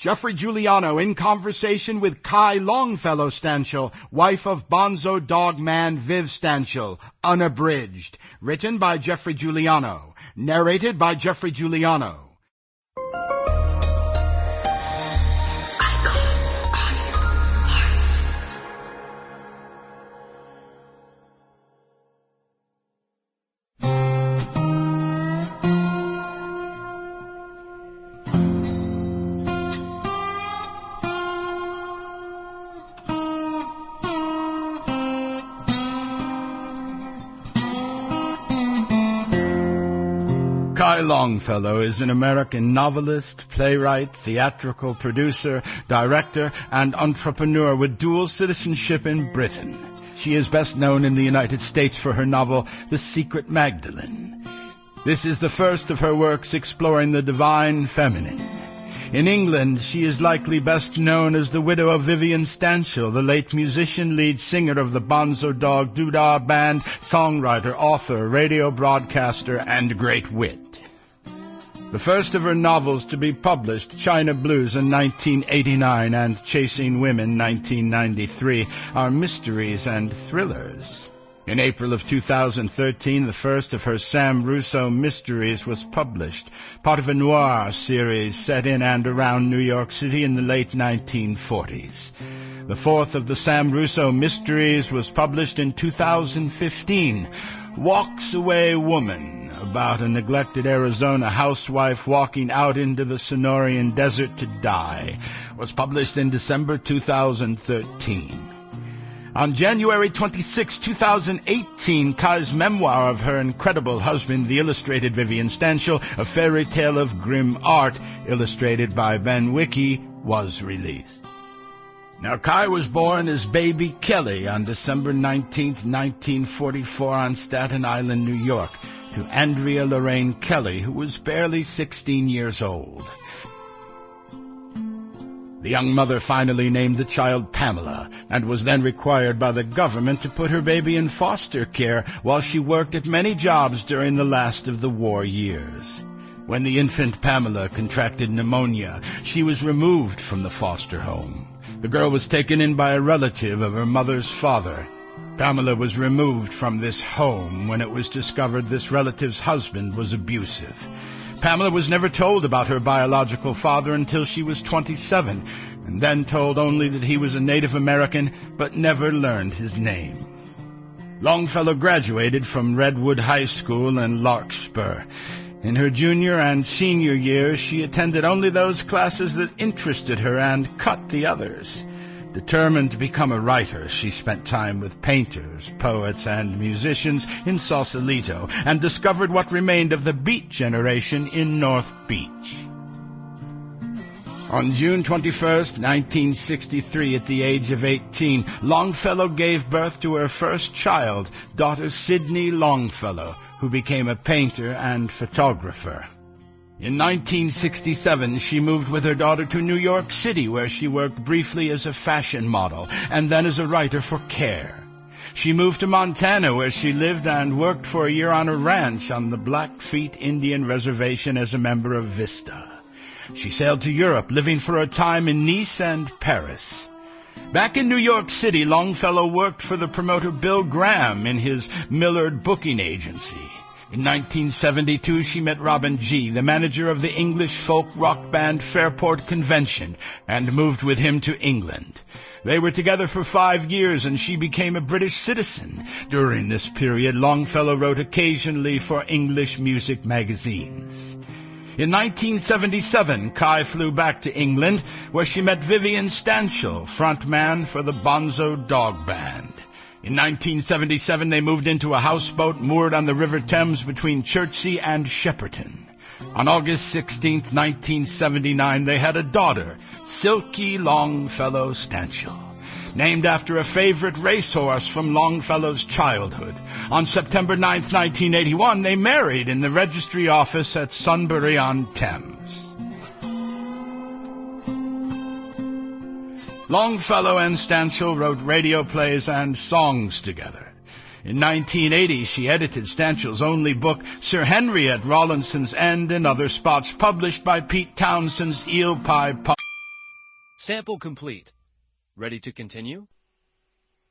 Geoffrey Giuliano in conversation with Kai Longfellow Stanshall, wife of Bonzo dog man Viv Stanshall, Unabridged. Written by Geoffrey Giuliano. Narrated by Geoffrey Giuliano. Kai Longfellow is an American novelist, playwright, theatrical producer, director, and entrepreneur with dual citizenship in Britain. She is best known in the United States for her novel, The Secret Magdalene. This is the first of her works exploring the divine feminine. In England, she is likely best known as the widow of Vivian Stanshall, the late musician, lead singer of the Bonzo Dog Doodah Band, songwriter, author, radio broadcaster, and great wit. The first of her novels to be published, China Blues in 1989 and Chasing Women 1993, are mysteries and thrillers. In April of 2013, the first of her Sam Russo mysteries was published, part of a noir series set in and around New York City in the late 1940s. The fourth of the Sam Russo mysteries was published in 2015, Walks Away Woman, about a neglected Arizona housewife walking out into the Sonoran Desert to die, was published in December 2013. On January 26, 2018, Kai's memoir of her incredible husband, the illustrated Vivian Stanshall, A Fairy Tale of Grim Art, illustrated by Ben Wiki, was released. Now, Kai was born as baby Kelly on December 19, 1944, on Staten Island, New York, to Andrea Lorraine Kelly, who was barely 16 years old. The young mother finally named the child Pamela, and was then required by the government to put her baby in foster care while she worked at many jobs during the last of the war years. When the infant Pamela contracted pneumonia, she was removed from the foster home. The girl was taken in by a relative of her mother's father. Pamela was removed from this home when it was discovered this relative's husband was abusive. Pamela was never told about her biological father until she was 27, and then told only that he was a Native American, but never learned his name. Longfellow graduated from Redwood High School in Larkspur. In her junior and senior years, she attended only those classes that interested her and cut the others. Determined to become a writer, she spent time with painters, poets, and musicians in Sausalito, and discovered what remained of the Beat generation in North Beach. On June 21, 1963, at the age of 18, Longfellow gave birth to her first child, daughter Sydney Longfellow, who became a painter and photographer. In 1967, she moved with her daughter to New York City, where she worked briefly as a fashion model and then as a writer for Care. She moved to Montana, where she lived and worked for a year on a ranch on the Blackfeet Indian Reservation as a member of Vista. She sailed to Europe, living for a time in Nice and Paris. Back in New York City, Longfellow worked for the promoter Bill Graham in his Millard booking agency. In 1972, she met Robin G., the manager of the English folk rock band Fairport Convention, and moved with him to England. They were together for 5 years, and she became a British citizen. During this period, Longfellow wrote occasionally for English music magazines. In 1977, Kai flew back to England, where she met Vivian Stanshall, frontman for the Bonzo Dog Band. In 1977, they moved into a houseboat moored on the River Thames between Chertsey and Shepperton. On August 16, 1979, they had a daughter, Silky Longfellow Stanshall, named after a favorite racehorse from Longfellow's childhood. On September 9, 1981, they married in the registry office at Sunbury-on-Thames. Longfellow and Stanshall wrote radio plays and songs together. In 1980, she edited Stanshall's only book, Sir Henry at Rawlinson's End and Other Spots, published by Pete Townsend's Eel Pie Sample complete. Ready to continue?